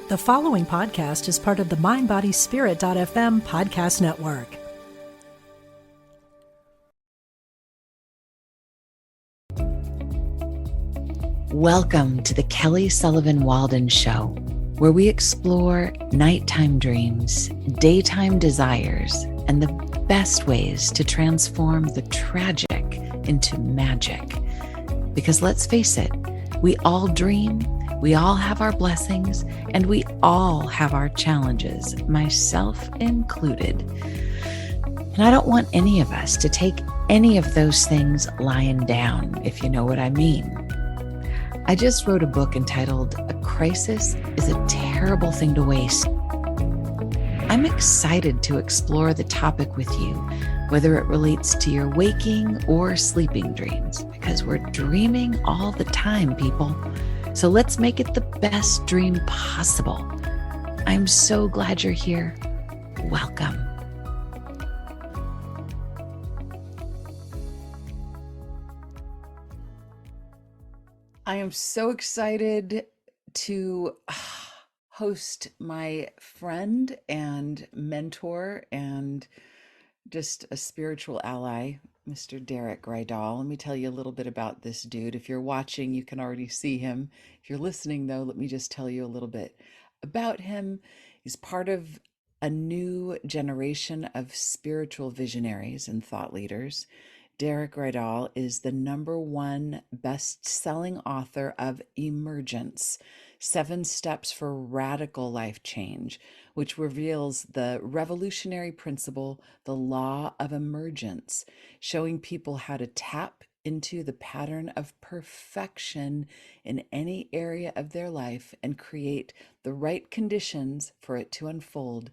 The following podcast is part of the MindBodySpirit.fm podcast network. Welcome to the Kelly Sullivan Walden Show, where we explore nighttime dreams, daytime desires, and the best ways to transform the tragic into magic. Because let's face it, we all dream, we all have our blessings, and we all have our challenges, myself included. And I don't want any of us to take any of those things lying down, if you know what I mean. I just wrote a book entitled A Crisis is a Terrible Thing to Waste. I'm excited to explore the topic with you, whether it relates to your waking or sleeping dreams, because we're dreaming all the time, people. So let's make it the best dream possible. I'm so glad you're here. Welcome. I am so excited to host my friend and mentor and just a spiritual ally, Mr. Rydall. Let me tell you a little bit about this dude. If you're watching, you can already see him. If you're listening, though, let me just tell you a little bit about him. He's part of a new generation of spiritual visionaries and thought leaders. Rydall is the #1 best-selling author of Emergence, 7 Steps for Radical Life Change, which reveals the revolutionary principle, the law of emergence, showing people how to tap into the pattern of perfection in any area of their life and create the right conditions for it to unfold.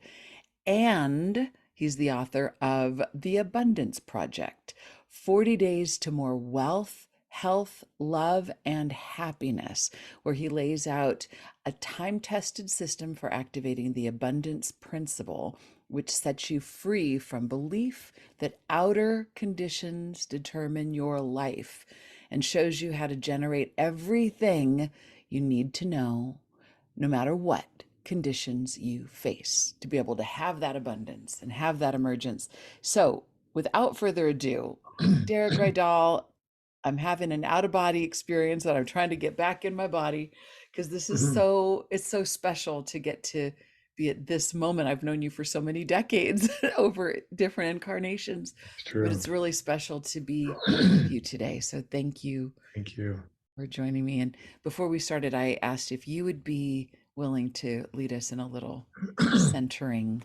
And he's the author of The Abundance Project, 40 Days to More Wealth, Health, Love, and Happiness, where he lays out a time-tested system for activating the abundance principle, which sets you free from belief that outer conditions determine your life and shows you how to generate everything you need to know, no matter what conditions you face, to be able to have that abundance and have that emergence. So without further ado, Rydall, I'm having an out-of-body experience and I'm trying to get back in my body because this is it's so special to get to be at this moment. I've known you for so many decades over different incarnations, but it's really special to be with you today. So thank you. Thank you For joining me. And before we started, I asked if you would be willing to lead us in a little centering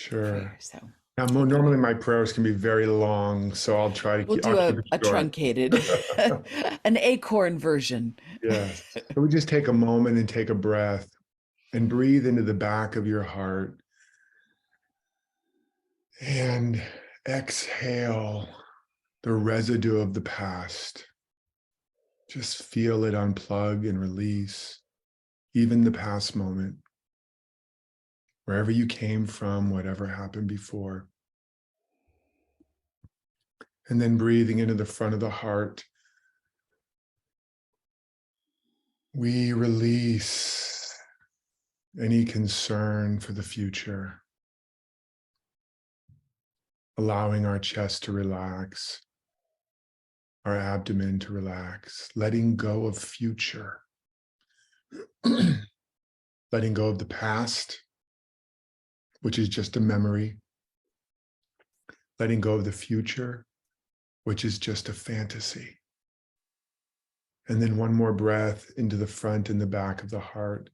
prayer. So now, normally my prayers can be very long, so I'll try to we'll I'll do keep it a short. truncated, an acorn version. Yes. So we just take a moment and take a breath and breathe into the back of your heart and exhale the residue of the past. Just feel it unplug and release, even the past moment, wherever you came from, whatever happened before. And then breathing into the front of the heart, we release any concern for the future, allowing our chest to relax, our abdomen to relax, letting go of future, letting go of the past, which is just a memory, letting go of the future, which is just a fantasy. And then one more breath into the front and the back of the heart,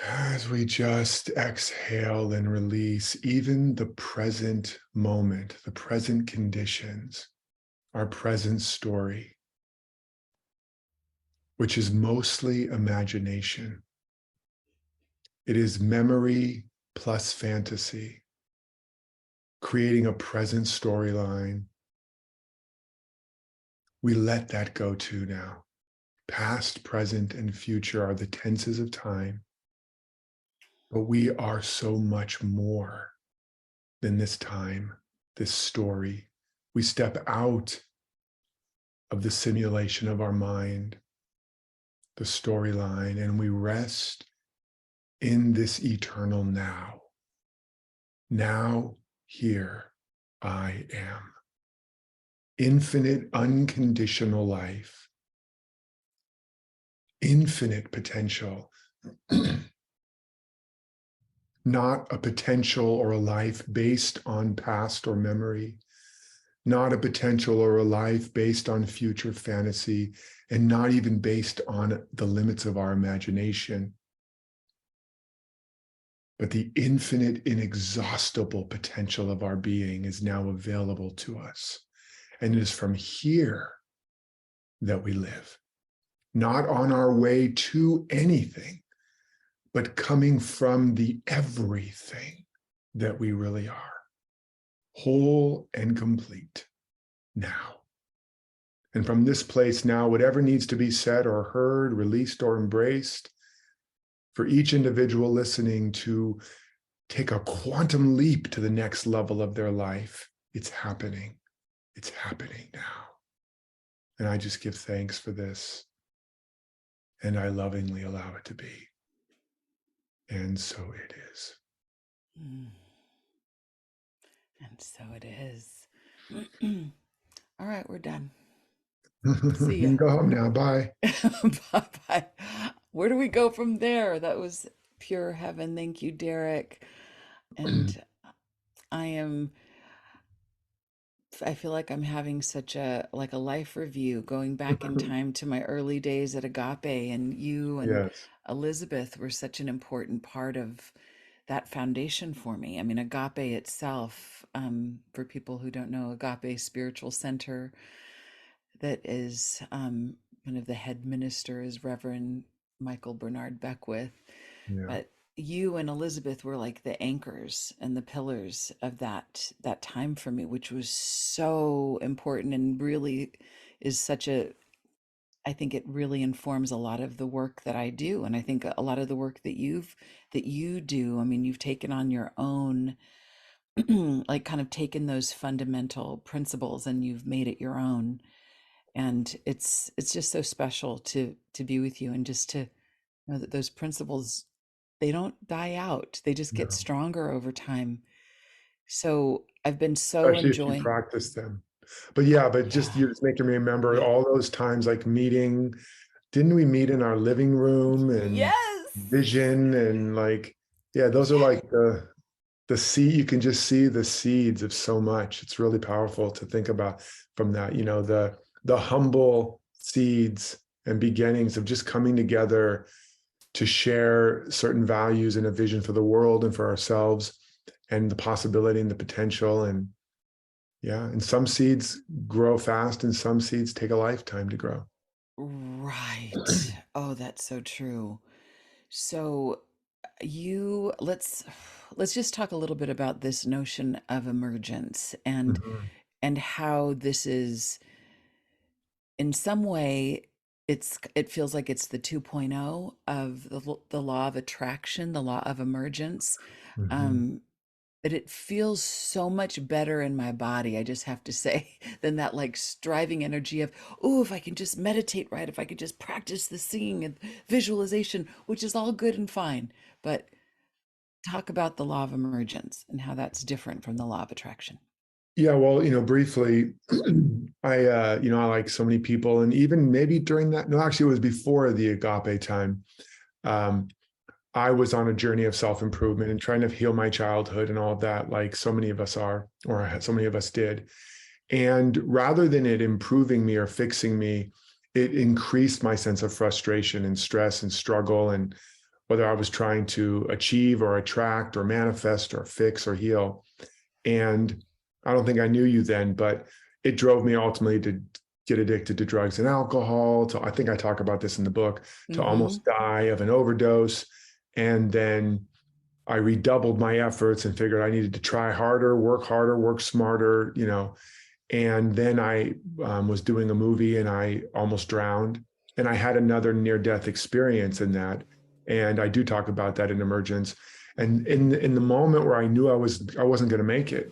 as we just exhale and release even the present moment, the present conditions, our present story, which is mostly imagination. It is memory plus fantasy, creating a present storyline. We let that go too now. Past, present, and future are the tenses of time. But we are so much more than this time, this story. We step out of the simulation of our mind the storyline, and we rest in this eternal now. Now, here I am. Infinite, unconditional life, infinite potential, not a potential or a life based on past or memory, not a potential or a life based on future fantasy, and not even based on the limits of our imagination, but the infinite, inexhaustible potential of our being is now available to us. And it is from here that we live, not on our way to anything, but coming from the everything that we really are, whole and complete now. And from this place now, whatever needs to be said or heard, released or embraced, for each individual listening to take a quantum leap to the next level of their life, it's happening. It's happening now. And I just give thanks for this. And I lovingly allow it to be. And so it is. And so it is. All right, we're done. You See ya. can go home now. Bye. Bye-bye. Where do we go from there? That was pure heaven. Thank you, Derek. And I feel like I'm having such a life review, going back in time to my early days at Agape, and you and Yes. Elizabeth were such an important part of that foundation for me. I mean, Agape itself, for people who don't know, Agape Spiritual Center, that is one of the head minister is Reverend Michael Bernard Beckwith. Yeah. But you and Elizabeth were like the anchors and the pillars of that time for me, which was so important and really is such a I think it really informs a lot of the work that I do. And I think a lot of the work that you do, I mean, you've taken on your own, like kind of taken those fundamental principles and you've made it your own. And it's just so special to be with you and just to know that those principles, they don't die out. They just get No. stronger over time. So I've been so Especially if you enjoying. practice them. But yeah, but just Yeah. you're just making me remember Yeah. all those times like meeting. Didn't we meet in our living room and Yes. vision and like, yeah, those are Yeah. like the seed, you can just see the seeds of so much. It's really powerful to think about from that, the humble seeds and beginnings of just coming together to share certain values and a vision for the world and for ourselves and the possibility and the potential. And yeah, and some seeds grow fast and some seeds take a lifetime to grow. Right. Oh, that's so true. So you let's just talk a little bit about this notion of emergence Mhm. and how this is in some way it feels like it's the 2.0 of the law of attraction, the law of emergence. Mhm. Um but it feels so much better in my body, I just have to say, than that like striving energy of, oh, if I can just meditate right, if I could just practice the seeing and visualization, which is all good and fine. But talk about the law of emergence and how that's different from the law of attraction. Yeah, well, briefly, I like so many people, and even maybe during that, no, actually, it was before the agape time. Um, I was on a journey of self-improvement and trying to heal my childhood and all of that, like so many of us are, or so many of us did. And rather than it improving me or fixing me, it increased my sense of frustration and stress and struggle. And whether I was trying to achieve or attract or manifest or fix or heal. And I don't think I knew you then, but it drove me ultimately to get addicted to drugs and alcohol. I think I talk about this in the book, to Mm-hmm. almost die of an overdose. And then I redoubled my efforts and figured I needed to try harder, work smarter. And then I was doing a movie and I almost drowned. And I had another near-death experience in that. And I do talk about that in Emergence. And in the moment where I knew I wasn't going to make it,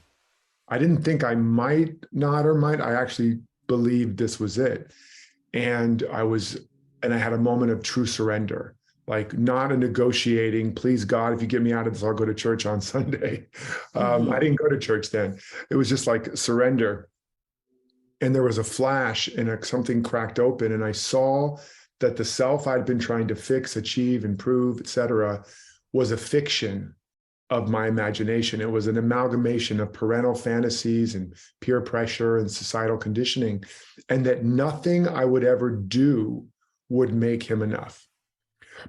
I didn't think I might not or might. I actually believed this was it. And I was And I had a moment of true surrender, like not a negotiating, please God, if you get me out of this, I'll go to church on Sunday. I didn't go to church then. It was just like surrender. And there was a flash and something cracked open. And I saw that the self I'd been trying to fix, achieve, improve, etc., was a fiction of my imagination. It was an amalgamation of parental fantasies and peer pressure and societal conditioning, and that nothing I would ever do would make him enough.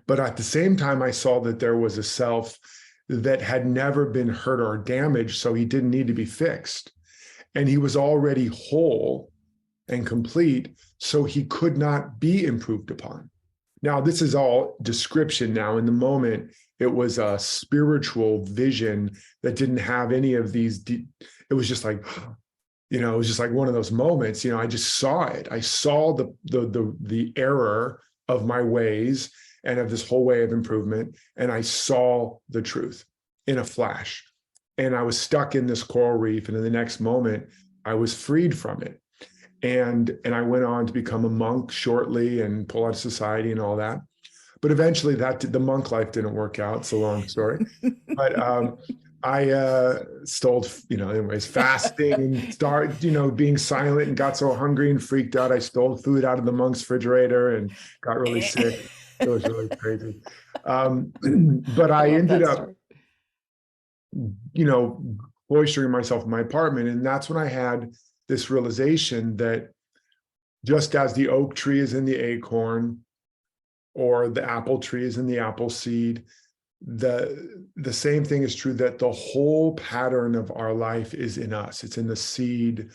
But at the same time, I saw that there was a self that had never been hurt or damaged, so he didn't need to be fixed. And he was already whole and complete, so he could not be improved upon. Now, this is all description now. In the moment, it was a spiritual vision that didn't have any of these. It was just like, it was just like one of those moments. I just saw it. I saw the error of my ways and of this whole way of improvement, and I saw the truth in a flash. And I was stuck in this coral reef, and in the next moment, I was freed from it. And I went on to become a monk shortly and pull out of society and all that. But eventually the monk life didn't work out. It's a long story. But I stole, anyways, fasting and started, being silent, and got so hungry and freaked out. I stole food out of the monk's refrigerator and got really sick. It was really crazy. But I ended up, cloistering myself in my apartment. And that's when I had this realization that just as the oak tree is in the acorn, or the apple tree is in the apple seed, the same thing is true, that the whole pattern of our life is in us. It's in the seed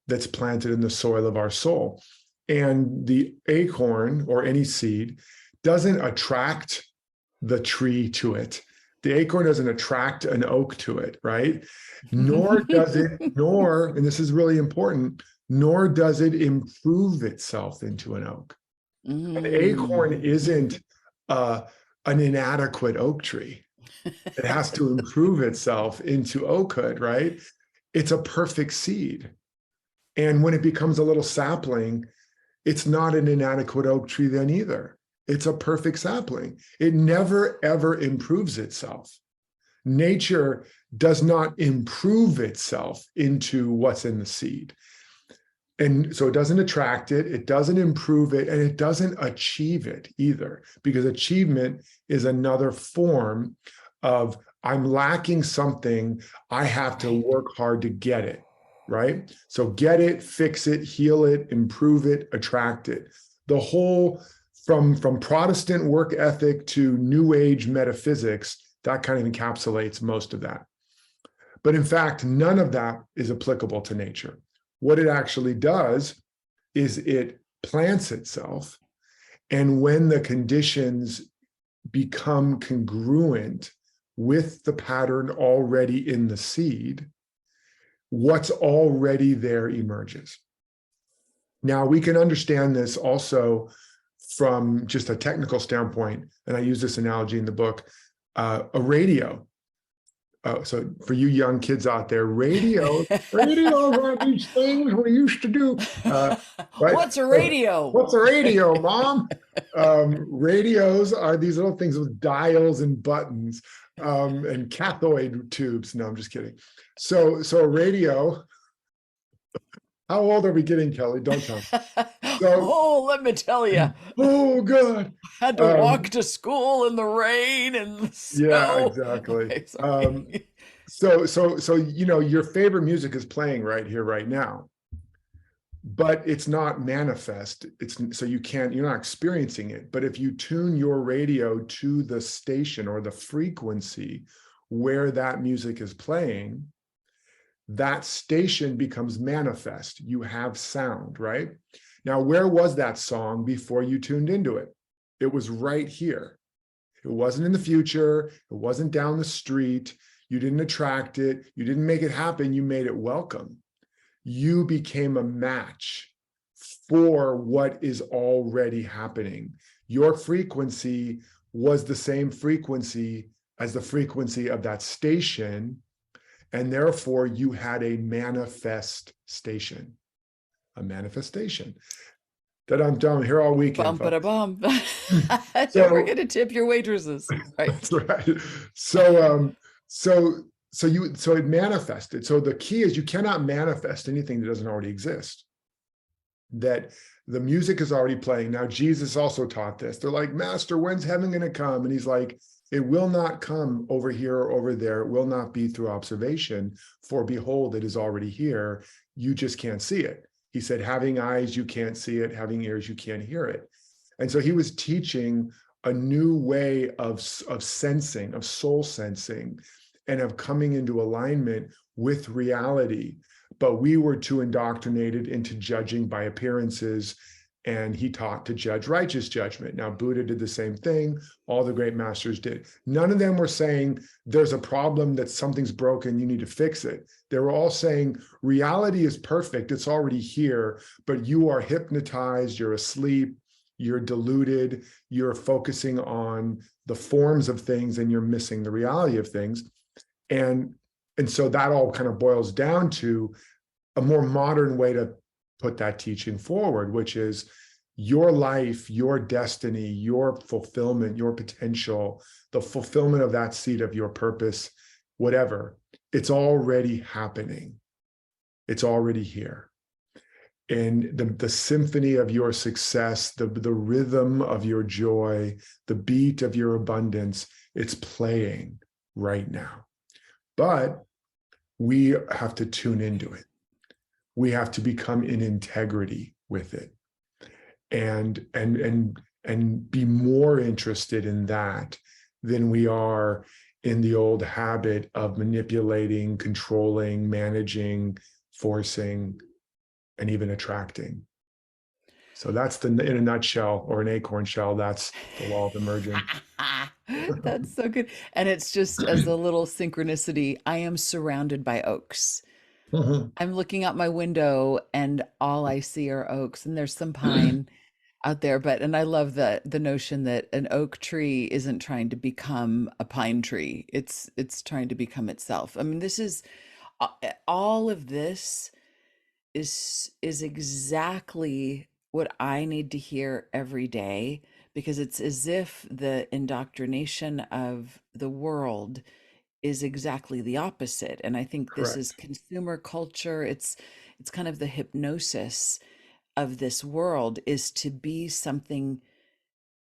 that's planted in the soil of our soul. And the acorn, or any seed, doesn't attract the tree to it. The acorn doesn't attract an oak to it, right? Nor does it, and this is really important, nor does it improve itself into an oak. An acorn isn't an inadequate oak tree. It has to improve itself into oakhood, right? It's a perfect seed. And when it becomes a little sapling, it's not an inadequate oak tree then either. It's a perfect sapling. It never, ever improves itself. Nature does not improve itself into what's in the seed. And so it doesn't attract it, it doesn't improve it, and it doesn't achieve it either, because achievement is another form of, I'm lacking something, I have to work hard to get it, right? So get it, fix it, heal it, improve it, attract it. The whole, from Protestant work ethic to New Age metaphysics, that kind of encapsulates most of that. But in fact, none of that is applicable to nature. What it actually does is it plants itself, and when the conditions become congruent with the pattern already in the seed, what's already there emerges. Now, we can understand this also from just a technical standpoint, and I use this analogy in the book, a radio. So for you young kids out there, radio are these things we used to do. Right? What's a radio? What's a radio, Mom? Radios are these little things with dials and buttons and cathode tubes. No, I'm just kidding. So a radio. How old are we getting, Kelly? Don't tell me. Let me tell you. Oh, God. Had to walk to school in the rain and the snow. Yeah, exactly. Okay, so your favorite music is playing right here, right now, but it's not manifest. You're not experiencing it. But if you tune your radio to the station or the frequency where that music is playing, that station becomes manifest. You have sound, right? Now, where was that song before you tuned into it? It was right here. It wasn't in the future. It wasn't down the street. You didn't attract it. You didn't make it happen. You made it welcome. You became a match for what is already happening. Your frequency was the same frequency as the frequency of that station, and therefore you had a manifestation. A manifestation. that I'm done here all weekend, Bum ba da folks. bum. Don't So forget to tip your waitresses. Right. that's right. So so it manifested. So the key is you cannot manifest anything that doesn't already exist. That the music is already playing. Now, Jesus also taught this. They're like, Master, when's heaven going to come? And he's like, it will not come over here or over there. It will not be through observation. For behold, it is already here. You just can't see it. He said, having eyes, you can't see it. Having ears, you can't hear it. And so he was teaching a new way of sensing, of soul sensing, and of coming into alignment with reality. But we were too indoctrinated into judging by appearances, and he taught to judge righteous judgment. Now, Buddha did the same thing. All the great masters did. None of them were saying there's a problem, that something's broken, you need to fix it. They were all saying reality is perfect, it's already here, but you are hypnotized, you're asleep, you're deluded, you're focusing on the forms of things, and you're missing the reality of things. And so that all kind of boils down to a more modern way to put that teaching forward, which is your life, your destiny, your fulfillment, your potential, the fulfillment of that seed of your purpose, whatever, it's already happening. It's already here. And the symphony of your success, the rhythm of your joy, the beat of your abundance, it's playing right now. But we have to tune into it. We have to become in integrity with it, and be more interested in that than we are in the old habit of manipulating, controlling, managing, forcing, and even attracting. So that's in a nutshell, or an acorn shell, that's the law of emergence. That's so good. And it's just as a little synchronicity, I am surrounded by oaks. I'm looking out my window and all I see are oaks, and there's some pine out there, and I love the notion that an oak tree isn't trying to become a pine tree. It's trying to become itself. I mean, this is all of this is exactly what I need to hear every day, because it's as if the indoctrination of the world is exactly the opposite. And I think this is Correct. consumer culture. It's kind of the hypnosis of this world, is to be something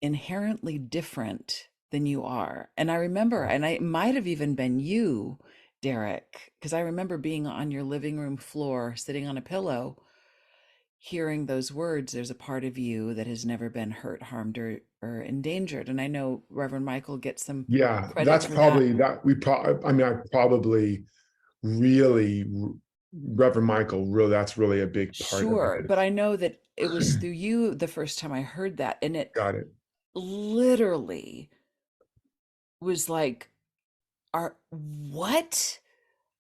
inherently different than you are. And I remember, and I might have even been you, Derek, because I remember being on your living room floor, sitting on a pillow, hearing those words, there's a part of you that has never been hurt, harmed, or endangered. And I know Reverend Michael gets some Yeah, credit that's for that. probably that. I mean, I probably really, Reverend Michael, really, that's really a big part of Sure, it. but I know that it was through you the first time I heard that, and it Got it. literally was like, are what?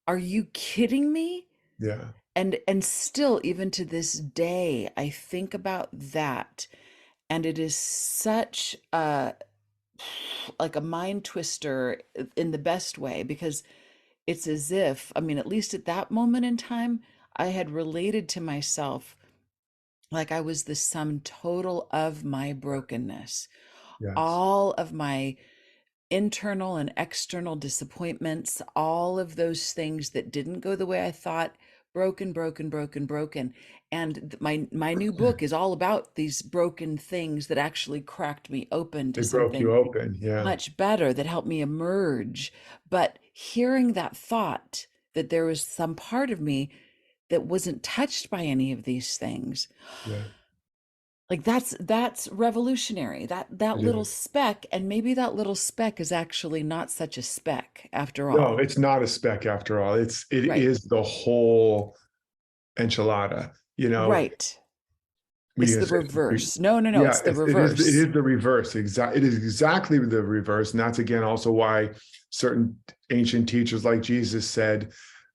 Are you kidding me? Yeah. And still, even to this day, I think about that, and it is such a like a mind twister in the best way, because it's as if, I mean, at least at that moment in time, I had related to myself like I was the sum total of my brokenness, Yes. all of my internal and external disappointments, all of those things that didn't go the way I thought, broken, broken, broken, broken. And my new book is all about these broken things that actually cracked me open to They broke you something open. Yeah. much better, that helped me emerge. But hearing that thought that there was some part of me that wasn't touched by any of these things, Yeah. like that's revolutionary. That It little is. speck, and maybe that little speck is actually not such a speck after No, all. it's not a speck after all. It Right. is the whole enchilada. You know, Right. we It's can the say, reverse. No, no, no, yeah, it's the it reverse. is the reverse. It is exactly the reverse. And that's again also why certain ancient teachers like Jesus said,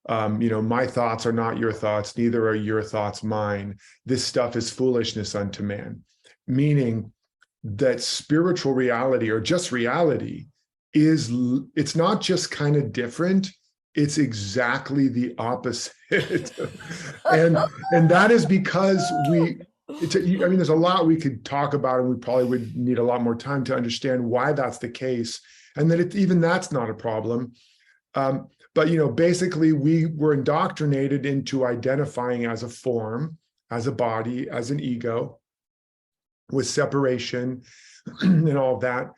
my thoughts are not your thoughts, neither are your thoughts mine. This stuff is foolishness unto man. Meaning that spiritual reality, or just reality, it's not just kind of different, it's exactly the opposite. and and that is because I mean, there's a lot we could talk about, and we probably would need a lot more time to understand why that's the case, and that even that's not a problem. But basically, we were indoctrinated into identifying as a form, as a body, as an ego, with separation and all of that,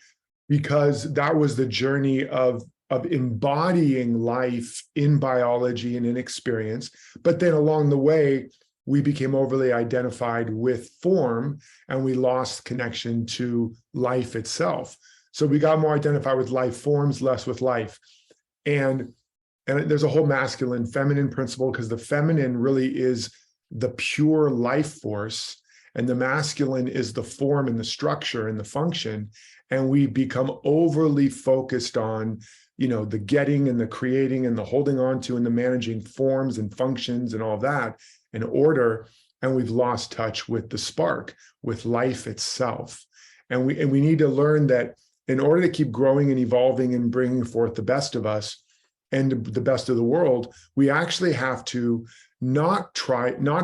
because that was the journey of embodying life in biology and in experience. But then along the way, we became overly identified with form, and we lost connection to life itself. So we got more identified with life forms, less with life. And there's a whole masculine, feminine principle, because the feminine really is the pure life force, and the masculine is the form and the structure and the function. And we become overly focused on, the getting and the creating and the holding on to and the managing forms and functions and all that in order. And we've lost touch with the spark, with life itself. And we need to learn that in order to keep growing and evolving and bringing forth the best of us and the best of the world, we actually have to not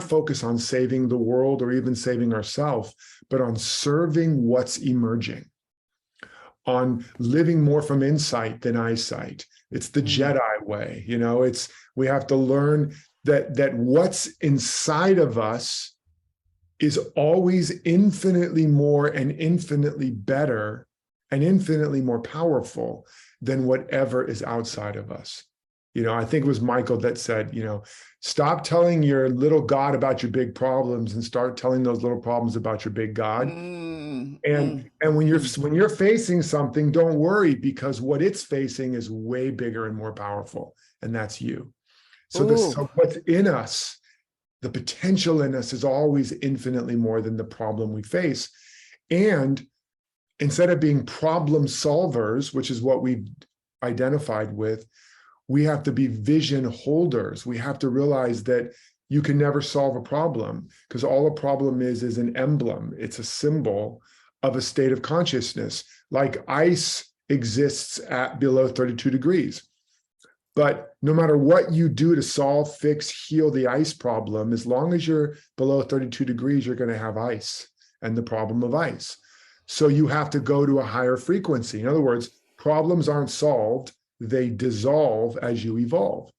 focus on saving the world or even saving ourselves, but on serving what's emerging, on living more from insight than eyesight. It's the Jedi way. We have to learn that what's inside of us is always infinitely more and infinitely better and infinitely more powerful than whatever is outside of us. I think it was Michael that said, stop telling your little God about your big problems and start telling those little problems about your big God. And when you're facing something, don't worry, because what it's facing is way bigger and more powerful, and that's you. So what's in us, the potential in us, is always infinitely more than the problem we face. And instead of being problem solvers, which is what we've identified with, we have to be vision holders. We have to realize that you can never solve a problem, because all a problem is an emblem. It's a symbol of a state of consciousness. Like ice exists at below 32 degrees. But no matter what you do to solve, fix, heal the ice problem, as long as you're below 32 degrees, you're going to have ice and the problem of ice. So you have to go to a higher frequency. In other words, problems aren't solved, they dissolve as you evolve.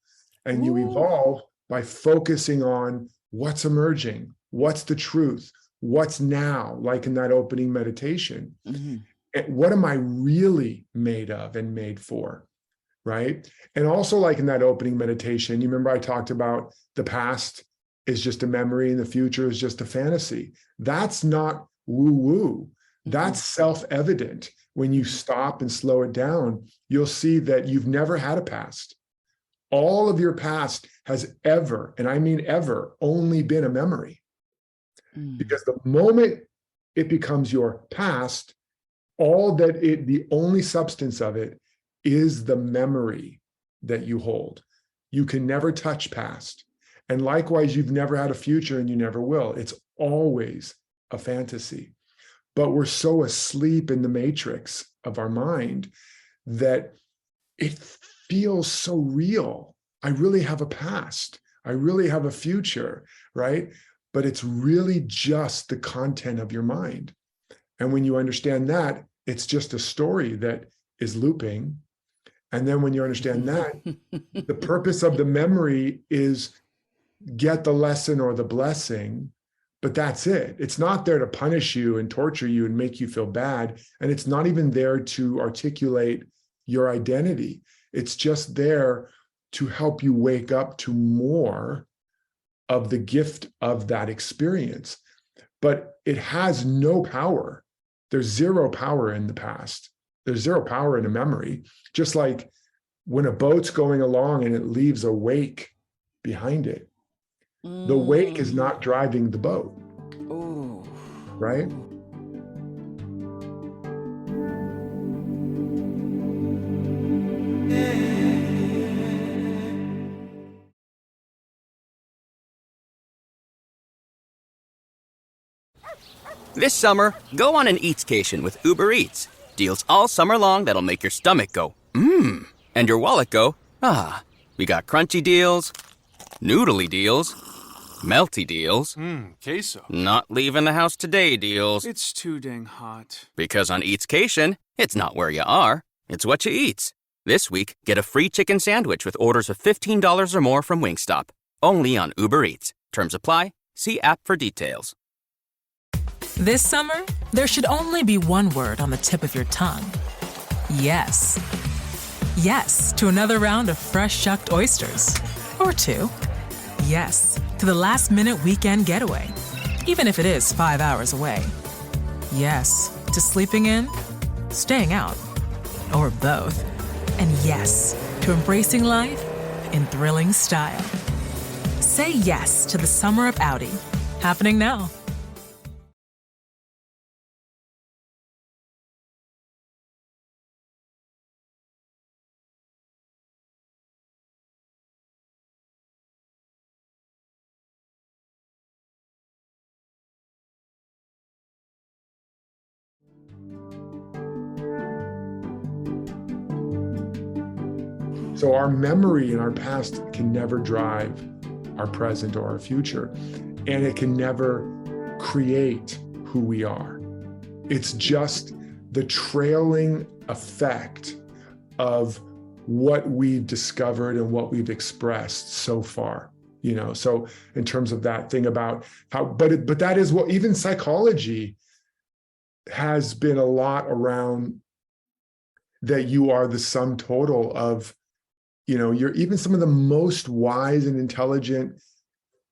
And you evolve by focusing on what's emerging, what's the truth, what's now, like in that opening meditation. And what am I really made of and made for, right? And also, like in that opening meditation, you remember I talked about the past is just a memory and the future is just a fantasy. That's not woo-woo. That's self-evident. When you stop and slow it down, you'll see that you've never had a past. All of your past has ever, and I mean ever, only been a memory. Because the moment it becomes your past, the only substance of it is the memory that you hold. You can never touch past. And likewise, you've never had a future and you never will. It's always a fantasy. But we're so asleep in the matrix of our mind that it feels so real. I really have a past. I really have a future, right? But it's really just the content of your mind. And when you understand that, it's just a story that is looping. And then when you understand that, the purpose of the memory is get the lesson or the blessing. But that's it. It's not there to punish you and torture you and make you feel bad. And it's not even there to articulate your identity. It's just there to help you wake up to more of the gift of that experience. But it has no power. There's zero power in the past. There's zero power in a memory. Just like when a boat's going along and it leaves a wake behind it. The wake is not driving the boat, right? This summer, go on an Eatscation with Uber Eats. Deals all summer long that'll make your stomach go, mmm, and your wallet go, ah. We got crunchy deals, noodly deals, Melty deals. Queso. Not leaving the house today deals. It's too dang hot. Because on Eatscation, it's not where you are, it's what you eats. This week, get a free chicken sandwich with orders of $15 or more from Wingstop. Only on Uber Eats. Terms apply. See app for details. This summer, there should only be one word on the tip of your tongue. Yes. Yes to another round of fresh shucked oysters. Or two. Yes to the last-minute weekend getaway, even if it is 5 hours away. Yes to sleeping in, staying out, or both. And yes to embracing life in thrilling style. Say yes to the summer of Audi, happening now. So our memory and our past can never drive our present or our future, and it can never create who we are. It's just the trailing effect of what we've discovered and what we've expressed so far. So in terms of that thing about how, but that is what even psychology has been a lot around, that you are the sum total of, you're even some of the most wise and intelligent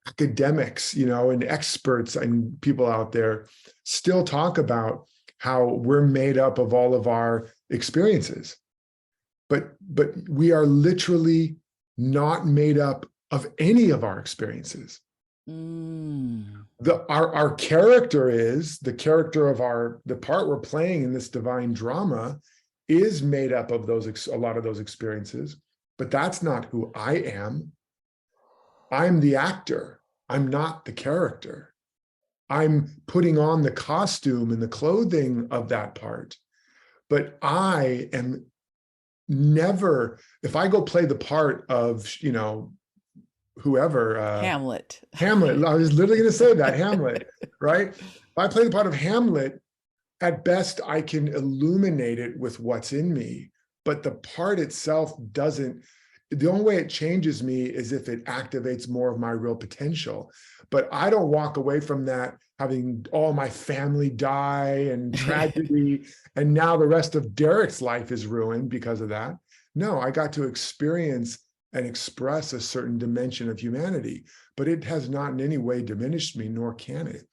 academics, and experts and people out there still talk about how we're made up of all of our experiences. But we are literally not made up of any of our experiences. Our character is the character of the part we're playing in this divine drama is made up of a lot of those experiences, but that's not who I am. I'm the actor. I'm not the character. I'm putting on the costume and the clothing of that part, but I am never, if I go play the part of, whoever. Hamlet. I was literally going to say that, Hamlet, right? If I play the part of Hamlet, at best, I can illuminate it with what's in me, but the part itself doesn't. The only way it changes me is if it activates more of my real potential. But I don't walk away from that having all my family die and tragedy, and now the rest of Derek's life is ruined because of that. No, I got to experience and express a certain dimension of humanity, but it has not in any way diminished me, nor can it.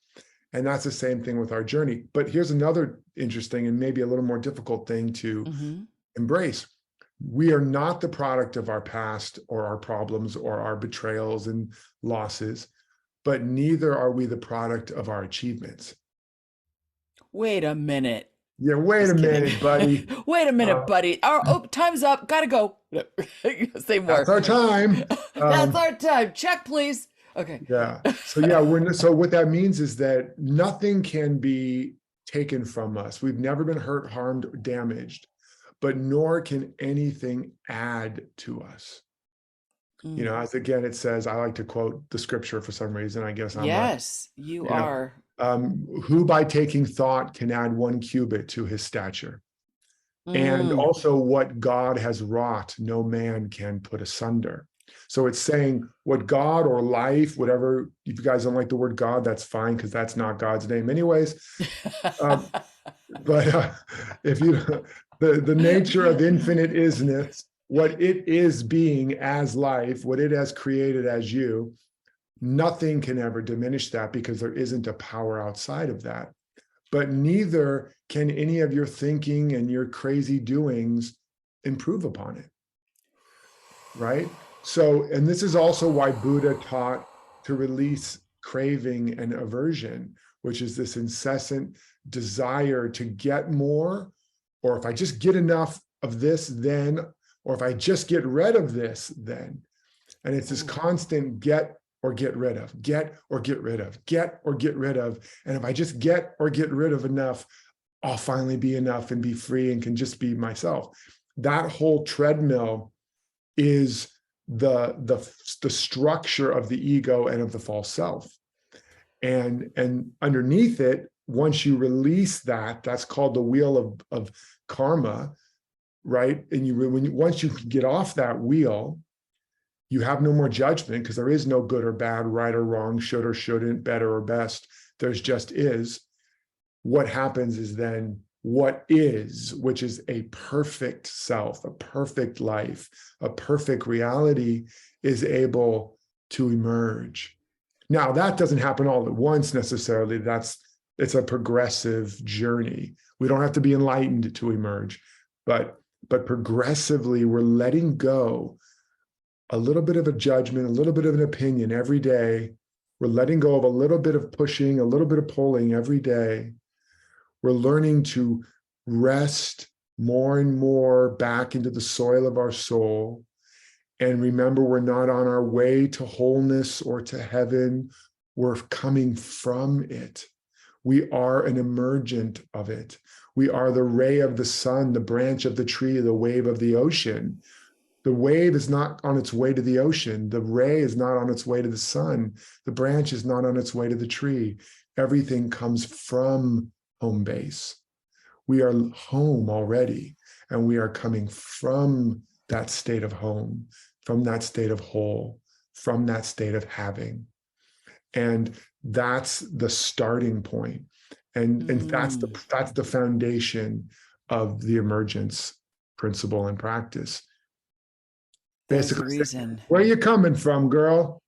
And that's the same thing with our journey. But here's another interesting and maybe a little more difficult thing to embrace. We are not the product of our past or our problems or our betrayals and losses, but neither are we the product of our achievements. Wait a minute. Yeah, wait a minute, buddy. Wait a minute, buddy. Oh, time's up. Gotta go. Say more. That's our time. That's our time. Check, please. Okay. Yeah. So so what that means is that nothing can be taken from us. We've never been hurt, harmed, or damaged, but nor can anything add to us. As again, it says, I like to quote the scripture for some reason, I guess. You are. Who by taking thought can add 1 cubit to his stature? And also what God has wrought, no man can put asunder. So it's saying what God or life, whatever, if you guys don't like the word God, that's fine, because that's not God's name anyways. But if you, the nature of infinite isness, what it is being as life, what it has created as you, nothing can ever diminish that, because there isn't a power outside of that. But neither can any of your thinking and your crazy doings improve upon it, right? So, and this is also why Buddha taught to release craving and aversion, which is this incessant desire to get more, or if I just get enough of this, then, or if I just get rid of this, then. And it's this constant get or get rid of, get or get rid of, get or get rid of. And if I just get or get rid of enough, I'll finally be enough and be free and can just be myself. That whole treadmill is the structure of the ego and of the false self. And underneath it, once you release that, that's called the wheel of karma, right? And once you get off that wheel, you have no more judgment, because there is no good or bad, right or wrong, should or shouldn't, better or best. There's just is. What happens is then what is, which is a perfect self, a perfect life, a perfect reality, is able to emerge. Now, that doesn't happen all at once necessarily. It's a progressive journey. We don't have to be enlightened to emerge, but progressively we're letting go a little bit of a judgment, a little bit of an opinion every day. We're letting go of a little bit of pushing, a little bit of pulling every day. We're learning to rest more and more back into the soil of our soul. And remember, we're not on our way to wholeness or to heaven. We're coming from it. We are an emergent of it. We are the ray of the sun, the branch of the tree, the wave of the ocean. The wave is not on its way to the ocean. The ray is not on its way to the sun. The branch is not on its way to the tree. Everything comes from home base. We are home already, and we are coming from that state of home, from that state of whole, from that state of having. And that's the starting point. And that's the foundation of the emergence principle and practice. Basically, the reason. Where are you coming from, girl?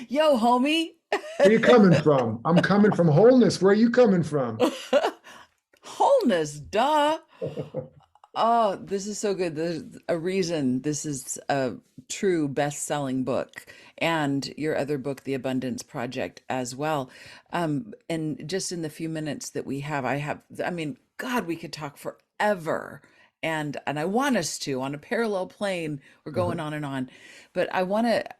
Yo, homie. Where are you coming from? I'm coming from wholeness. Where are you coming from? Wholeness, duh. Oh, this is so good. There's a reason this is a true best-selling book, and your other book, The Abundance Project, as well. And just in the few minutes that we have, I mean, God, we could talk forever. And I want us to, on a parallel plane, we're going on and on. But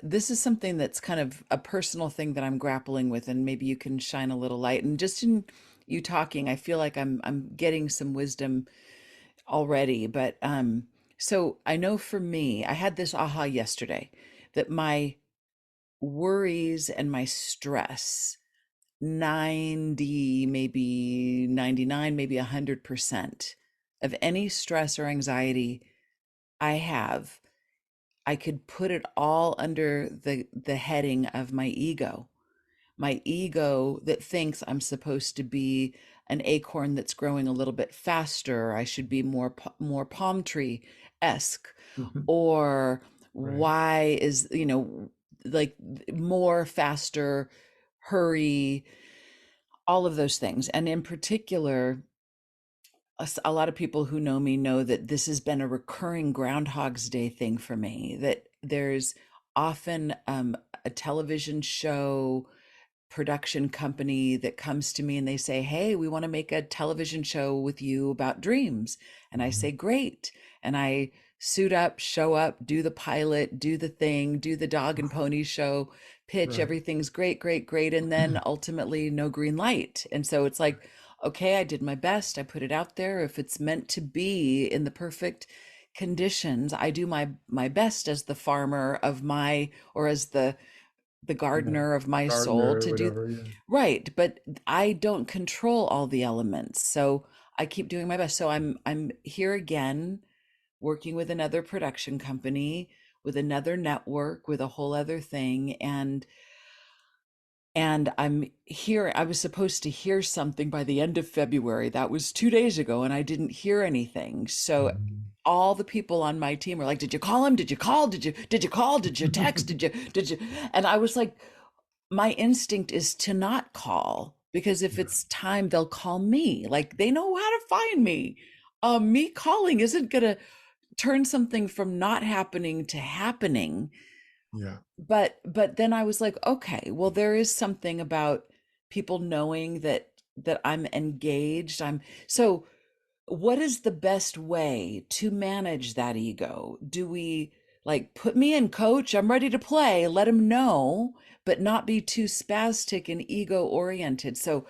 this is something that's kind of a personal thing that I'm grappling with, and maybe you can shine a little light. And just in you talking, I feel like I'm getting some wisdom already. But so I know for me, I had this aha yesterday, that my worries and my stress, 90, maybe 99, maybe 100% of any stress or anxiety I have, I could put it all under the heading of my ego that thinks I'm supposed to be an acorn that's growing a little bit faster. I should be more palm tree-esque, or Right. why is, like more, faster, hurry, all of those things. And in particular, a lot of people who know me know that this has been a recurring Groundhog's Day thing for me, that there's often a television show production company that comes to me and they say, hey, we want to make a television show with you about dreams. And I say, great. And I suit up, show up, do the pilot, do the thing, do the dog and pony show, pitch, everything's great, great, great. And then ultimately no green light. And so it's like, okay, I did my best. I put it out there. If it's meant to be in the perfect conditions, I do my best as the farmer of or as the gardener of my soul to do right. But I don't control all the elements. So I keep doing my best. So I'm here again, working with another production company, with another network, with a whole other thing. And I'm here. I was supposed to hear something by the end of February. That was 2 days ago, and I didn't hear anything. So all the people on my team were like, did you call him? Did you call? Did you call? Did you text? Did you? And I was like, my instinct is to not call, because if it's time, they'll call me. Like, they know how to find me. Me calling isn't going to turn something from not happening to happening. Yeah. But then I was like, okay, well, there is something about people knowing that I'm engaged. So what is the best way to manage that ego? Do we like, put me in, coach, I'm ready to play, let them know, but not be too spastic and ego oriented? So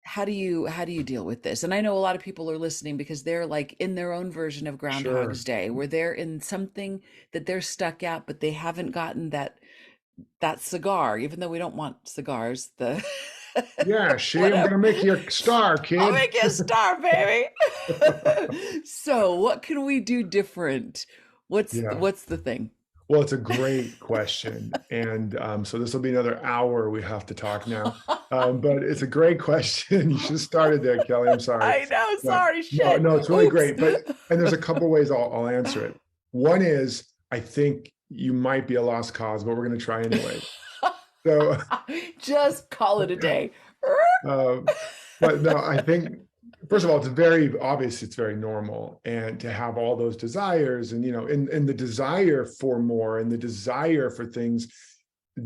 how do you deal with this? And I know a lot of people are listening because they're like in their own version of Sure. Groundhog's Day, where they're in something that they're stuck at, but they haven't gotten that cigar, even though we don't want cigars, the Yeah, see, I'm whatever. gonna make you a star, I'll kid. make you a star, baby. So what can we do different? Yeah. What's the thing? Well, it's a great question. And so this will be another hour we have to talk now. But it's a great question. You should have started there, Kelly. I'm sorry. I know, But sorry, no, shit. no, it's really Oops. great. And there's a couple ways I'll answer it. One is, I think you might be a lost cause, but we're going to try anyway. So, Just call it a day. but no, I think, first of all, it's very obvious, it's very normal. And to have all those desires and, and the desire for more and the desire for things,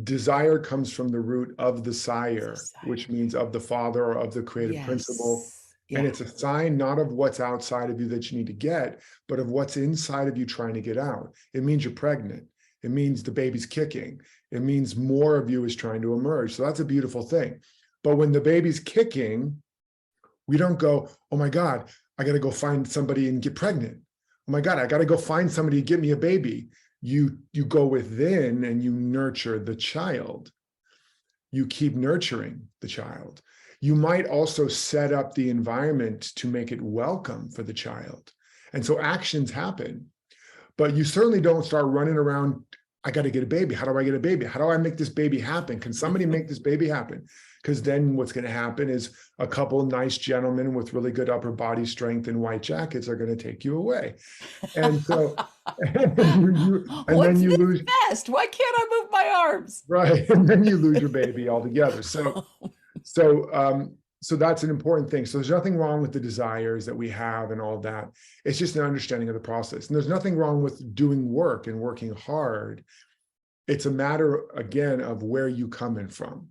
desire comes from the root of the sire, which means of the father or of the creative principle. And it's a sign not of what's outside of you that you need to get, but of what's inside of you trying to get out. It means you're pregnant. It means the baby's kicking. It means more of you is trying to emerge. So that's a beautiful thing. But when the baby's kicking, we don't go, oh my God, I got to go find somebody and get pregnant. Oh my God, I got to go find somebody to get me a baby. You go within and you nurture the child. You keep nurturing the child. You might also set up the environment to make it welcome for the child. And so actions happen, but you certainly don't start running around, I got to get a baby. How do I get a baby? How do I make this baby happen? Can somebody make this baby happen? Because then what's going to happen is a couple nice gentlemen with really good upper body strength and white jackets are going to take you away. And so, and then you lose. Best? Why can't I move my arms? Right. And then you lose your baby altogether. So that's an important thing. So there's nothing wrong with the desires that we have and all that. It's just an understanding of the process. And there's nothing wrong with doing work and working hard. It's a matter, again, of where you coming from.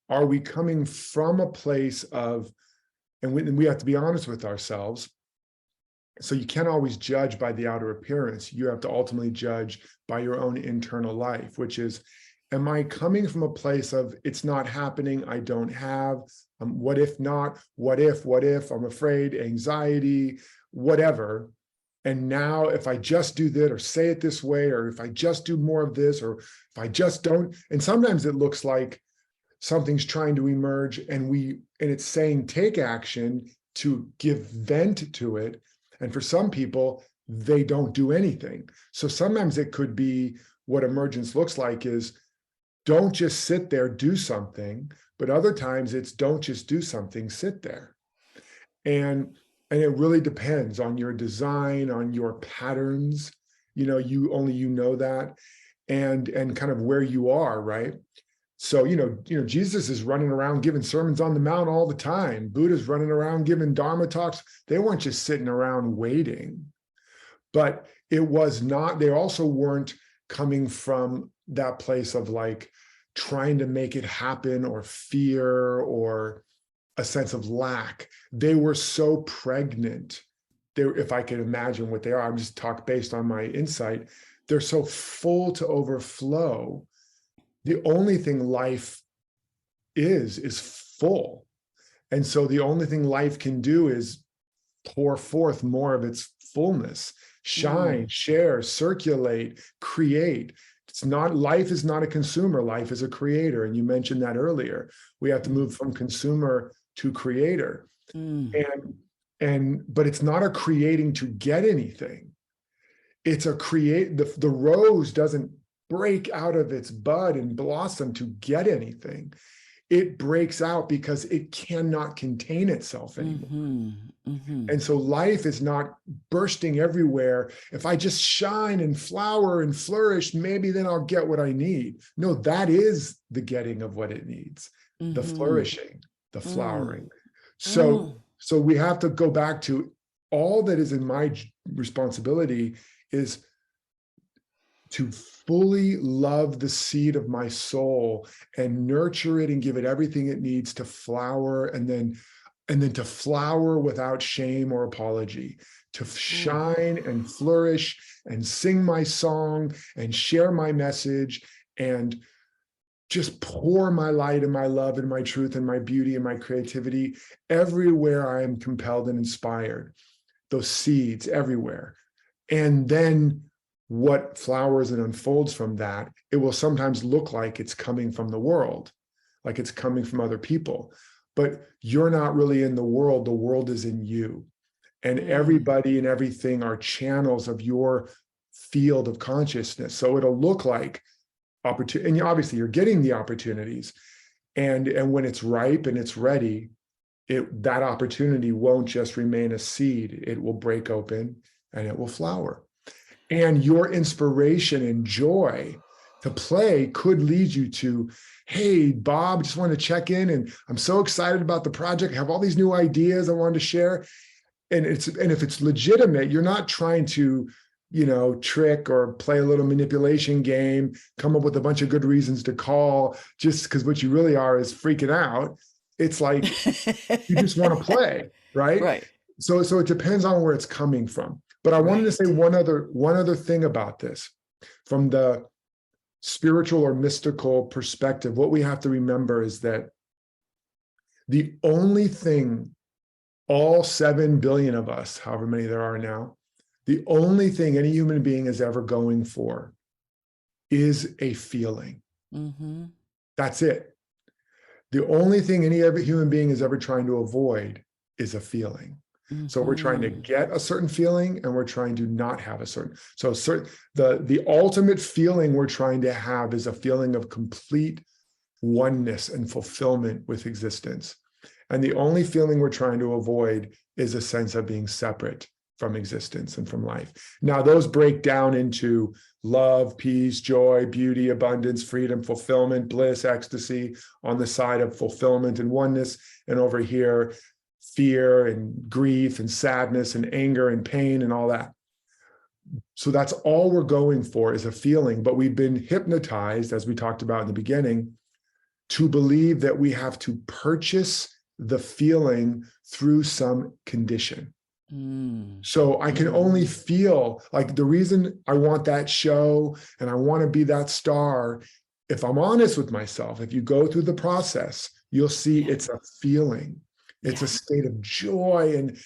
Are we coming from a place of, and we have to be honest with ourselves. So you can't always judge by the outer appearance. You have to ultimately judge by your own internal life, which is, am I coming from a place of it's not happening, I don't have, what if not, what if, I'm afraid, anxiety, whatever. And now if I just do that or say it this way, or if I just do more of this, or if I just don't, and sometimes it looks like something's trying to emerge and it's saying take action to give vent to it. And for some people, they don't do anything. So sometimes it could be what emergence looks like is don't just sit there, do something. But other times it's don't just do something, sit there. And it really depends on your design, on your patterns, you know that, and kind of where you are, right? So, Jesus is running around giving sermons on the mount all the time. Buddha's running around giving Dharma talks. They weren't just sitting around waiting, but it was not, they also weren't coming from that place of like trying to make it happen or fear or a sense of lack. They were so pregnant. If I can imagine what they are, I'm just talking based on my insight. They're so full to overflow. The only thing life is full. And so the only thing life can do is pour forth more of its fullness, shine, share, circulate, create. Life is not a consumer, life is a creator. And you mentioned that earlier. We have to move from consumer to creator. But it's not a creating to get anything. It's a the rose doesn't break out of its bud and blossom to get anything. It breaks out because it cannot contain itself anymore. And so life is not bursting everywhere. If I just shine and flower and flourish, maybe then I'll get what I need. No, that is the getting of what it needs, the flourishing, the flowering. So we have to go back to all that is in my responsibility is to fully love the seed of my soul and nurture it and give it everything it needs to flower, and then to flower without shame or apology, to shine and flourish and sing my song and share my message and just pour my light and my love and my truth and my beauty and my creativity everywhere I am compelled and inspired. Those seeds everywhere. And then what flowers and unfolds from that, it will sometimes look like it's coming from the world, like it's coming from other people. But you're not really in the world is in you. And everybody and everything are channels of your field of consciousness. So it'll look like opportunity, and obviously you're getting the opportunities. And when it's ripe and it's ready, that opportunity won't just remain a seed. It will break open and it will flower. And your inspiration and joy to play could lead you to, hey, Bob, just want to check in, and I'm so excited about the project. I have all these new ideas I wanted to share. And if it's legitimate, you're not trying to, trick or play a little manipulation game, come up with a bunch of good reasons to call, just because what you really are is freaking out. It's like you just want to play, right? Right. So it depends on where it's coming from. But I wanted to say one other thing about this. From the spiritual or mystical perspective, what we have to remember is that the only thing all 7 billion of us, however many there are now, the only thing any human being is ever going for is a feeling. Mm-hmm. That's it. The only thing any other human being is ever trying to avoid is a feeling. Mm-hmm. So we're trying to get a certain feeling and we're trying to not have a certain. So the ultimate feeling we're trying to have is a feeling of complete oneness and fulfillment with existence. And the only feeling we're trying to avoid is a sense of being separate from existence and from life. Now, those break down into love, peace, joy, beauty, abundance, freedom, fulfillment, bliss, ecstasy on the side of fulfillment and oneness. And over here, fear and grief and sadness and anger and pain and all that. So that's all we're going for is a feeling. But we've been hypnotized, as we talked about in the beginning, to believe that we have to purchase the feeling through some condition. So I can only feel like the reason I want that show and I want to be that star, if I'm honest with myself, if you go through the process, you'll see it's a feeling. It's a state of joy and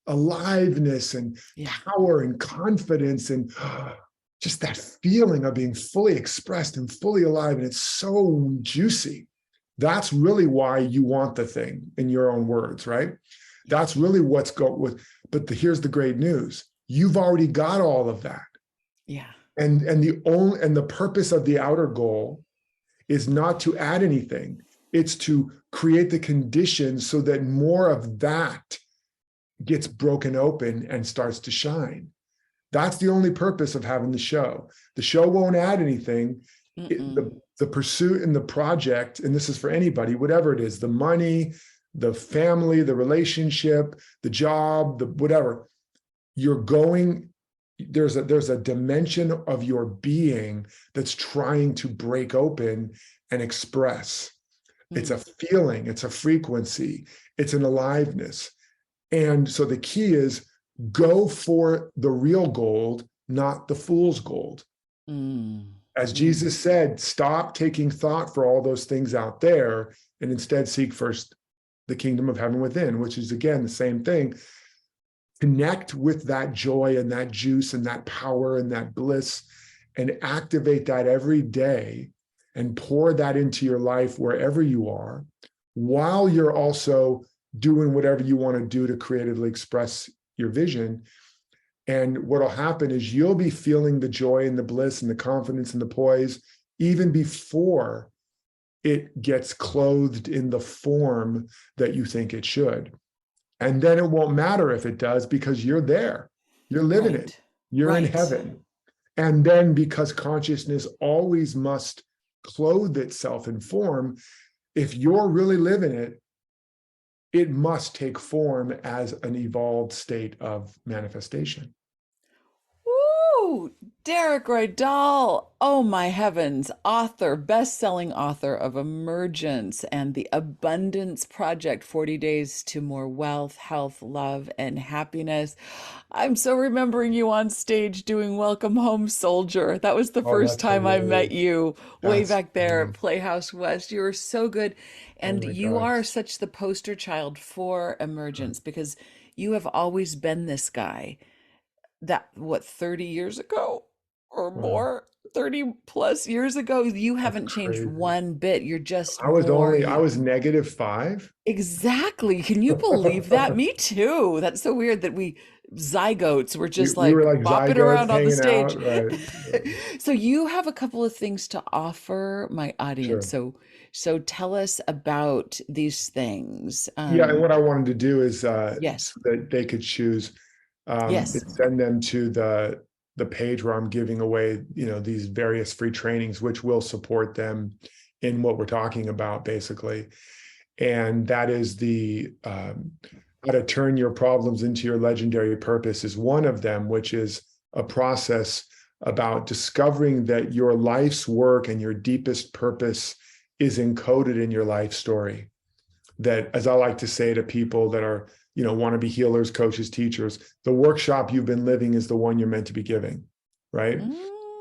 aliveness and power and confidence and just that feeling of being fully expressed and fully alive. And it's so juicy. That's really why you want the thing, in your own words, right? That's really what's going with. But here's the great news. You've already got all of that. Yeah. And the purpose of the outer goal is not to add anything. It's to create the conditions so that more of that gets broken open and starts to shine. That's the only purpose of having the show. The show won't add anything. The pursuit and the project, and this is for anybody, whatever it is, the money, the family, the relationship, the job, the whatever, there's a dimension of your being that's trying to break open and express. It's a feeling, it's a frequency, it's an aliveness. And so the key is go for the real gold, not the fool's gold. As Jesus said, stop taking thought for all those things out there and instead seek first the kingdom of heaven within, which is, again, the same thing. Connect with that joy and that juice and that power and that bliss and activate that every day and pour that into your life wherever you are, while you're also doing whatever you want to do to creatively express your vision. And what'll happen is you'll be feeling the joy and the bliss and the confidence and the poise even before it gets clothed in the form that you think it should. And then it won't matter if it does, because you're there, you're living it, you're in heaven. And then because consciousness always must clothe itself in form, if you're really living it, it must take form as an evolved state of manifestation. Woo! Derek Rydall. Oh my heavens. Author, best-selling author of Emergence and the Abundance Project, 40 Days to More Wealth, Health, Love, and Happiness. I'm so remembering you on stage doing Welcome Home Soldier. That was the Oh, first that's time I met hilarious. you way That's back there funny. at Playhouse West. You were so good. Oh And my you are gosh. such the poster child for Emergence because you have always been this guy that, what, 30 years ago or Wow, more, 30 plus years ago, you that's haven't changed crazy. one bit. You're just I more. was -5. Exactly. Can you believe that? Me too. That's so weird that we zygotes were just We were like like bopping zygotes around on the hanging stage. out, right? So you have a couple of things to offer my audience. Sure. So tell us about these things. Yeah, and what I wanted to do is Yes. so that they could choose, Yes. send them to the page where I'm giving away, these various free trainings, which will support them in what we're talking about, basically. And that is the how to turn your problems into your legendary purpose is one of them, which is a process about discovering that your life's work and your deepest purpose is encoded in your life story. That, as I like to say to people that are, want to be healers, coaches, teachers, the workshop you've been living is the one you're meant to be giving, right?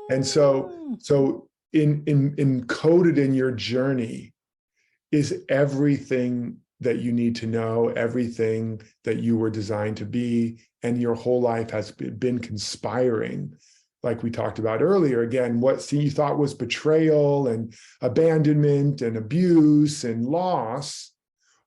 And so, Mm. in encoded in your journey is everything that you need to know, everything that you were designed to be, and your whole life has been conspiring. Like we talked about earlier, again, what you thought was betrayal and abandonment and abuse and loss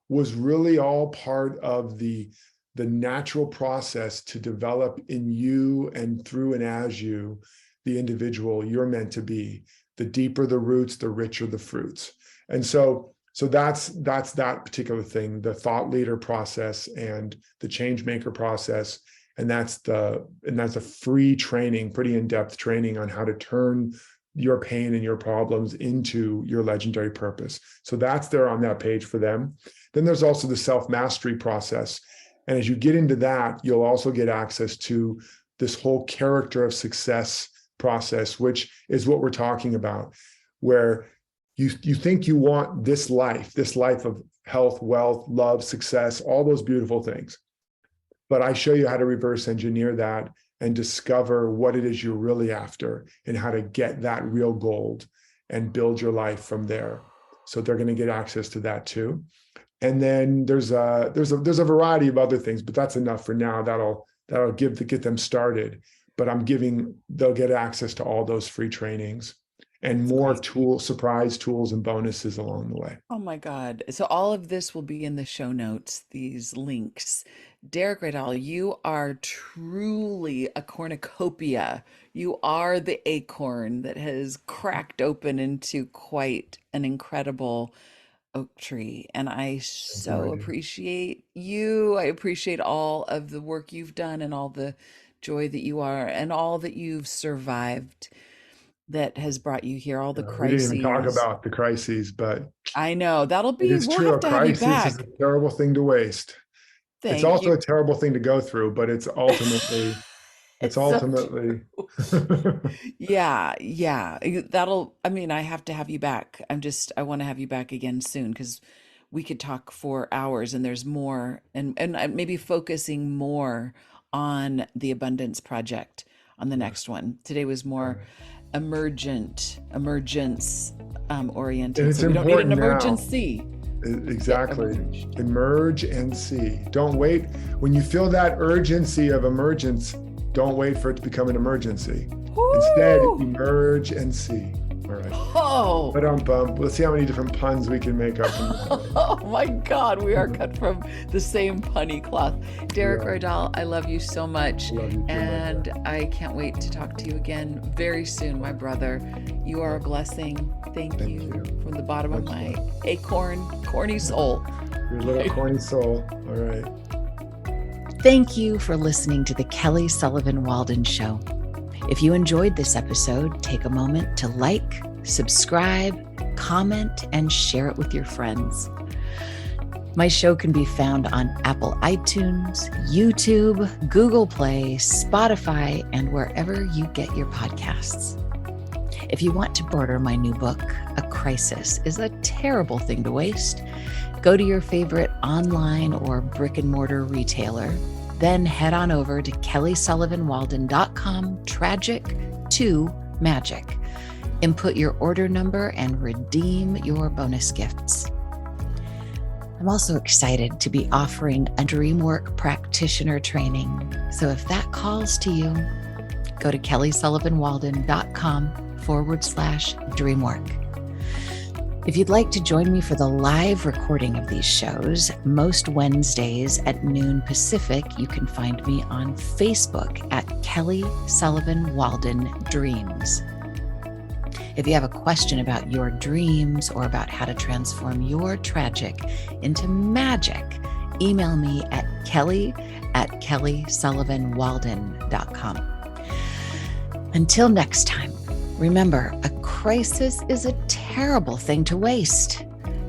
was really all part of the natural process to develop in you and through and as you, the individual you're meant to be. The deeper the roots, the richer the fruits. And so that's that particular thing, the thought leader process and the change maker process. And that's a free training, pretty in-depth training on how to turn your pain and your problems into your legendary purpose. So that's there on that page for them. Then there's also the self-mastery process. And as you get into that, you'll also get access to this whole character of success process, which is what we're talking about, where you think you want this life of health, wealth, love, success, all those beautiful things. But I show you how to reverse engineer that and discover what it is you're really after and how to get that real gold and build your life from there. So they're going to get access to that too. And then there's a variety of other things, but that's enough for now. That'll get them started. But they'll get access to all those free trainings and more surprise tools and bonuses along the way. Oh my God. So all of this will be in the show notes, these links. Derek Rydall, you are truly a cornucopia. You are the acorn that has cracked open into quite an incredible oak tree. And I so appreciate you. I appreciate all of the work you've done and all the joy that you are and all that you've survived that has brought you here, all the We didn't even talk crises. about the crises, but I know that'll it be, is we'll true. have A to have you crisis is back. a terrible thing to waste. It's Thank also you. a terrible thing to go through, but it's ultimately, It's so true. Yeah, yeah. I have to have you back. I want to have you back again soon because we could talk for hours and there's more and maybe focusing more on the Abundance Project on the next one. Today was more emergence oriented. And it's So we don't need an important now. emergency. Exactly. Emerge. Emerge and see. Don't wait. When you feel that urgency of emergence, don't wait for it to become an emergency. Instead, Woo! emerge and see. All right. Oh, But let's see how many different puns we can make up from that. oh my God, we are cut from the same punny cloth. Derek Yeah. Rydall, I love you so much. Love you too, my And friend. I can't wait to talk to you again very soon, my brother. You are a blessing. Thank you from the bottom of my corny soul. Your little corny soul. All right. Thank you for listening to the Kelly Sullivan Walden Show. If you enjoyed this episode, take a moment to like, subscribe, comment, and share it with your friends. My show can be found on Apple iTunes, YouTube, Google Play, Spotify, and wherever you get your podcasts. If you want to order my new book, A Crisis is a Terrible Thing to Waste, go to your favorite online or brick and mortar retailer, then head on over to kellysullivanwalden.com/tragic2magic. Input your order number and redeem your bonus gifts. I'm also excited to be offering a DreamWork practitioner training. So if that calls to you, go to kellysullivanwalden.com/dreamwork. If you'd like to join me for the live recording of these shows, most Wednesdays at noon Pacific, you can find me on Facebook at Kelly Sullivan Walden Dreams. If you have a question about your dreams or about how to transform your tragic into magic, email me at kelly@kellysullivanwalden.com. Until next time, remember, a crisis is a terrible thing to waste.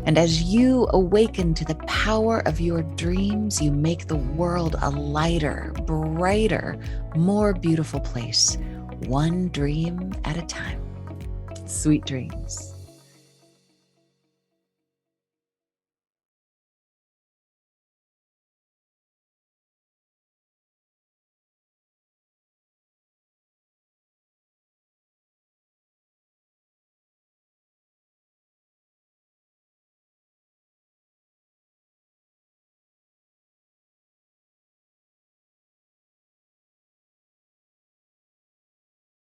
And as you awaken to the power of your dreams, you make the world a lighter, brighter, more beautiful place, one dream at a time. Sweet dreams.